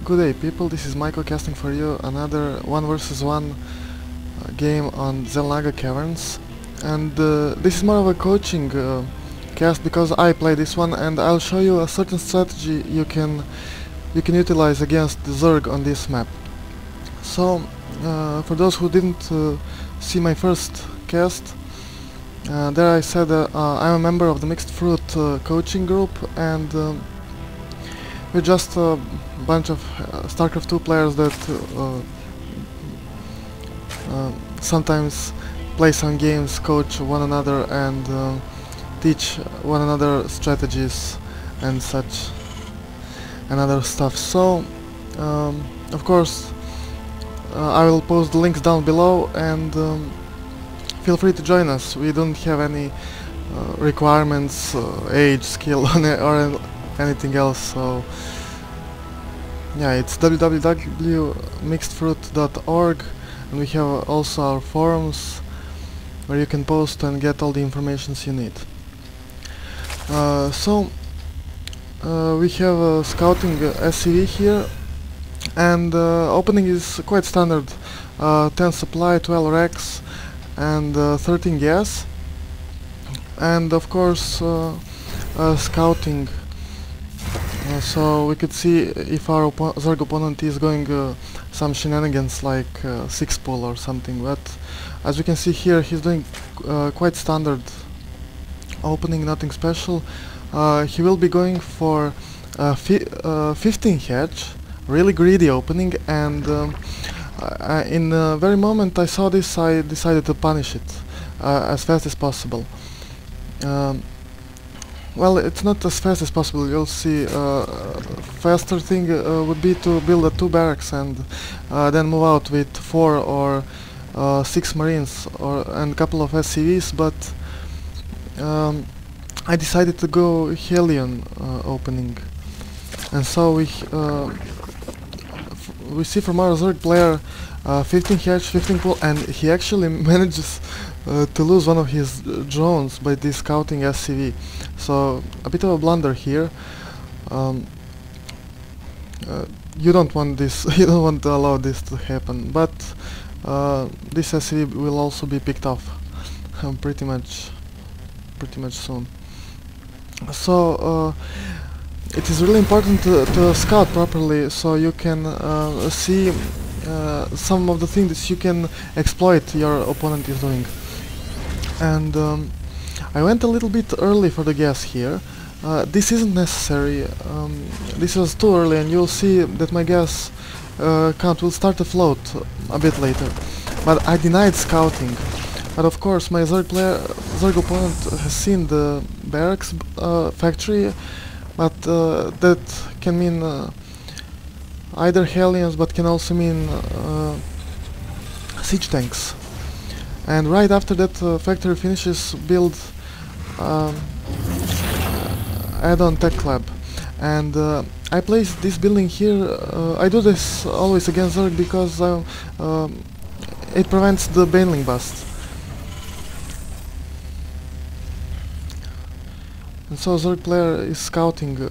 Good day people, this is Zmajko casting for you another 1 versus 1 game on Xel'Naga Caverns, and this is more of a coaching cast because I play this one and I'll show you a certain strategy you can utilize against the zerg on this map. So for those who didn't see my first cast, there I said I'm a member of the Mixed Fruit coaching group, and we're just a bunch of StarCraft 2 players that sometimes play some games, coach one another, and teach one another strategies and such and other stuff. So of course I will post the links down below, and feel free to join us. We don't have any requirements, age, skill or anything else, so yeah, it's www.mixedfruit.org, and we have also our forums where you can post and get all the information you need. So we have a scouting SCV here, and opening is quite standard, 10 supply, 12 racks, and 13 gas, and of course scouting. So we could see if our zerg opponent is going some shenanigans like 6 pull or something, but as you can see here, he's doing quite standard opening, nothing special. He will be going for 15 hedge, really greedy opening, and in the very moment I saw this, I decided to punish it as fast as possible. Well, it's not as fast as possible, you'll see. Faster thing would be to build 2 barracks and then move out with 4 or 6 marines and a couple of SCVs, but I decided to go helion opening. And so we see from our zerg player 15 hedge, 15 pull, and he actually manages to lose one of his drones by this scouting SCV. So a bit of a blunder here. You don't want this. You don't want to allow this to happen. But this SCV will also be picked off pretty much soon. So it is really important to scout properly, so you can see some of the things that you can exploit your opponent is doing. And I went a little bit early for the gas here. This isn't necessary. This was too early, and you'll see that my gas count will start to float a bit later. But I denied scouting. But of course my zerg opponent has seen the barracks factory, but that can mean either helions, but can also mean siege tanks. And right after that factory finishes, build addon tech lab, and I placed this building here. I do this always against zerg because it prevents the baneling bust. And so zerg player is scouting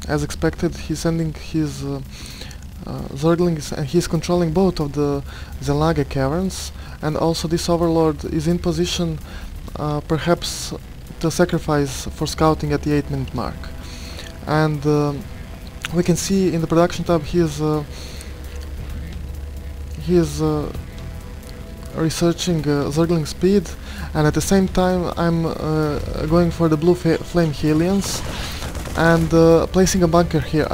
as expected. He's sending his zerglings, and he's controlling both of the Xel'Naga Caverns, and also this overlord is in position perhaps to sacrifice for scouting at the 8-minute mark. And we can see in the production tab he is researching zergling speed, and at the same time I'm going for the blue flame helions and placing a bunker here.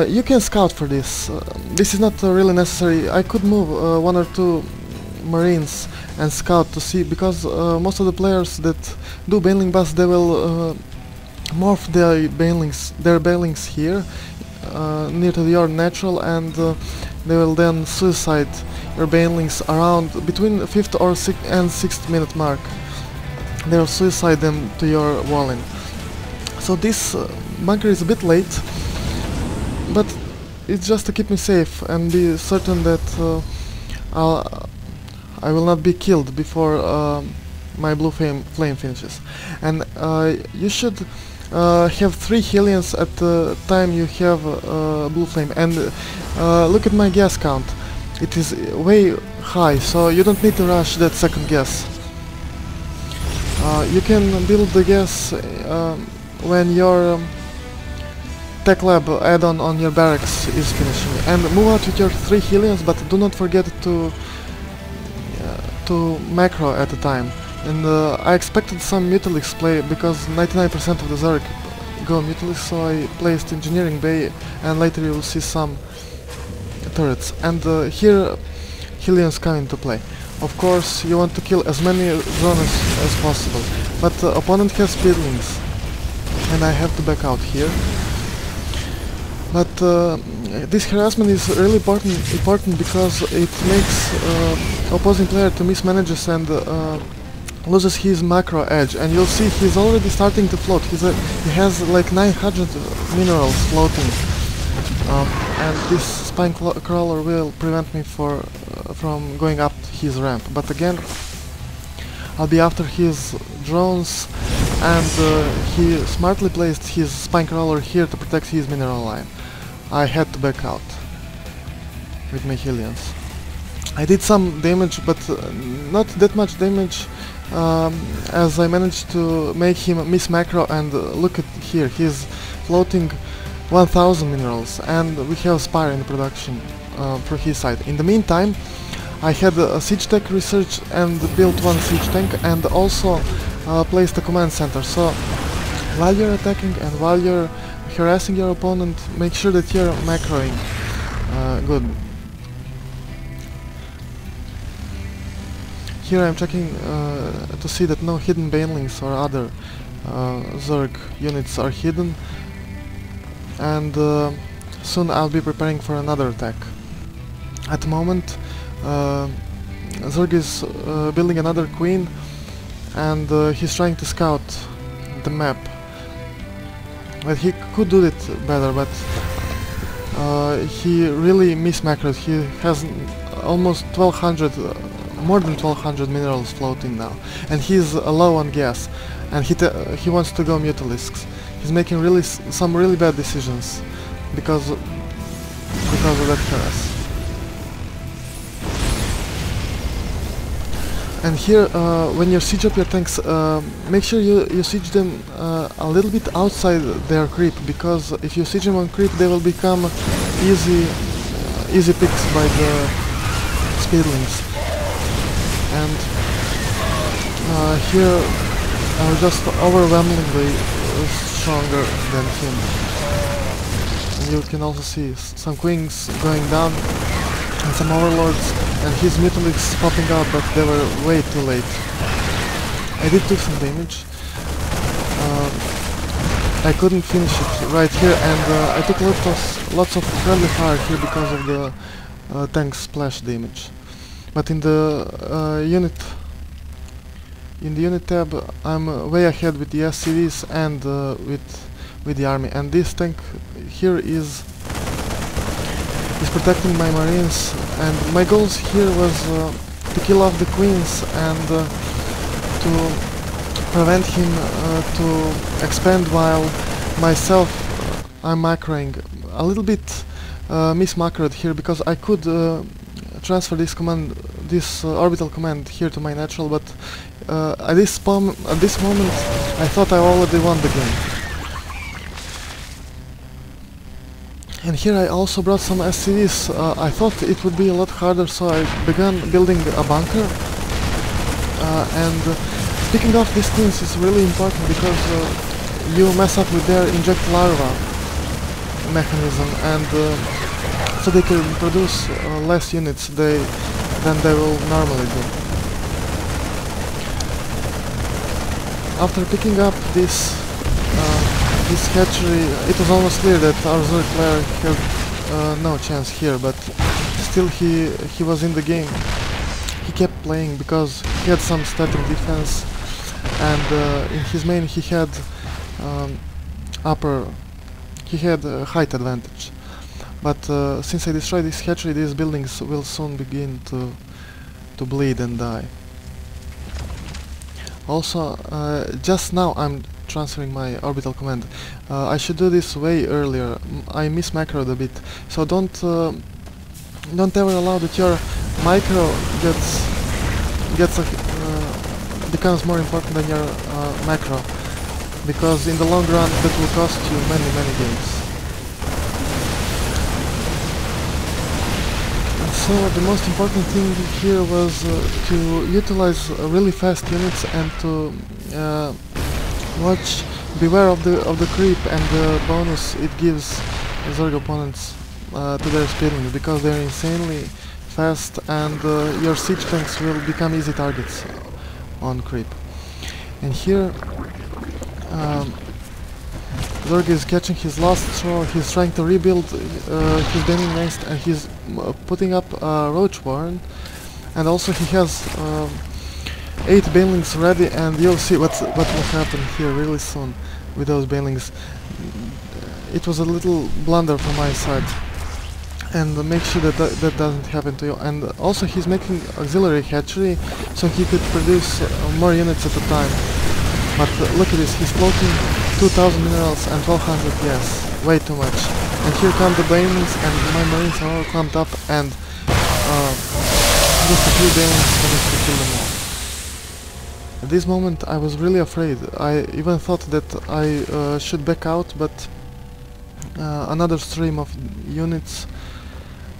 You can scout for this. This is not really necessary. I could move 1 or 2 marines and scout to see, because most of the players that do baneling bust, they will morph their banelings here near to your natural, and they will then suicide your banelings around between 5th or 6th minute mark. They will suicide them to your walling. So this bunker is a bit late, but it's just to keep me safe and be certain that I will not be killed before my blue flame finishes. And you should have 3 helions at the time you have blue flame, and look at my gas count. It is way high, so you don't need to rush that second gas. You can build the gas when your tech lab add-on on your barracks is finishing, and move out with your 3 helions, but do not forget to macro at the time. And I expected some mutalix play, because 99% of the zerg go mutalix, so I placed engineering bay, and later you will see some turrets. And here helions come into play. Of course you want to kill as many drones as possible, but the opponent has speedlings, and I have to back out here. But this harassment is really important because it makes opposing player to mismanages and loses his macro edge, and you'll see he's already starting to float. He has like 900 minerals floating, and this spine crawler will prevent me from going up his ramp. But again, I'll be after his drones, and he smartly placed his spine crawler here to protect his mineral line. I had to back out with my helions. I did some damage, but not that much damage, as I managed to make him miss macro, and look at here, he's floating 1000 minerals, and we have Spire in production for his side. In the meantime, I had a siege tech research and built one siege tank, and also placed a command center. So while you're attacking and while you're harassing your opponent, make sure that you're macroing good. Here I'm checking to see that no hidden banelings or other zerg units are hidden, and soon I'll be preparing for another attack. At the moment Zerg is building another queen, and he's trying to scout the map. But he could do it better, but he really mismacroed. He has almost 1200, more than 1200 minerals floating now, and he's low on gas, and he wants to go mutalisks. He's making some really bad decisions because of that harass. And here, when you siege up your tanks, make sure you siege them a little bit outside their creep, because if you siege them on creep, they will become easy picks by the speedlings. And here I'm just overwhelmingly stronger than him. And you can also see some queens going down and some overlords, and his mutalics popping out, but they were way too late. I did take some damage. I couldn't finish it right here, and I took lots of friendly fire here because of the tank splash damage. But in the unit tab, I'm way ahead with the SCVs and with the army. And this tank here is protecting my marines, and my goals here was to kill off the queens and to prevent him to expand, while myself I'm macroing a little bit mismacroed here, because I could transfer this command, this orbital command here to my natural, but at this moment I thought I already won the game. And here I also brought some SCVs. I thought it would be a lot harder, so I began building a bunker. And picking off these queens is really important, because you mess up with their inject larva mechanism, and so they can produce less units than they will normally do. After picking up this hatchery, it was almost clear that our Zerg player had no chance here, but still he was in the game. He kept playing because he had some static defense, and in his main he had height advantage. But since I destroyed this hatchery, these buildings will soon begin to bleed and die. Also, just now I'm transferring my orbital command. I should do this way earlier. I mismacroed a bit, so don't ever allow that your micro becomes more important than your macro, because in the long run that will cost you many games. So the most important thing here was to utilize really fast units and to beware of the creep and the bonus it gives Zerg opponents to their speeding, because they're insanely fast and your siege tanks will become easy targets on creep. And here Zerg is catching his last straw. He's trying to rebuild his baneling nest, and he's putting up a roach warren, and also he has 8 banelings ready, and you'll see what will happen here really soon with those banelings. It was a little blunder from my side, and make sure that that doesn't happen to you. And also he's making auxiliary hatchery so he could produce more units at a time. But look at this, he's floating 2000 minerals and 1200, yes, way too much. And here come the banelings, and my marines are all clumped up, and just a few banelings managed to kill them all. At this moment I was really afraid. I even thought that I should back out, but another stream of units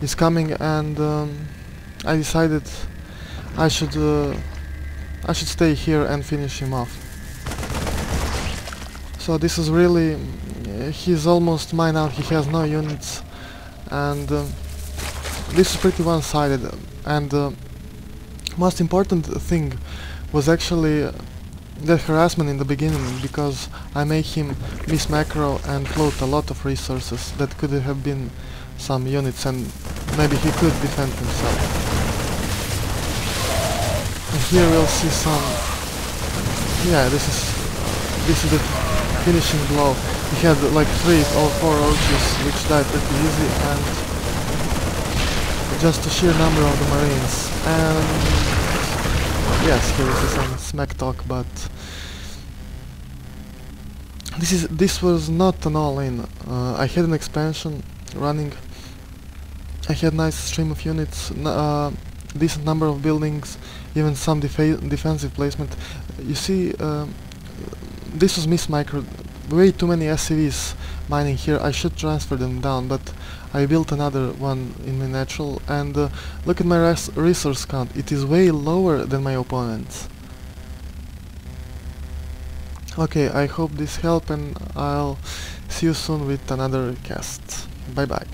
is coming, and I decided I should stay here and finish him off. So this is really, he's almost mine now, he has no units, and this is pretty one-sided. And most important thing was actually that harassment in the beginning, because I made him miss macro and float a lot of resources that could have been some units, and maybe he could defend himself. And here we'll see some, yeah, this is the finishing blow. He had like 3 or 4 roaches which died pretty easy, and just a sheer number of the marines. And yes, here is some smack talk, but this was not an all-in. I had an expansion running. I had nice stream of units, decent number of buildings, even some defensive placement. You see, this was mismicro. Way too many SCVs mining here. I should transfer them down, but I built another one in my natural, and look at my resource count. It is way lower than my opponent's. Okay, I hope this helped, and I'll see you soon with another cast. Bye bye.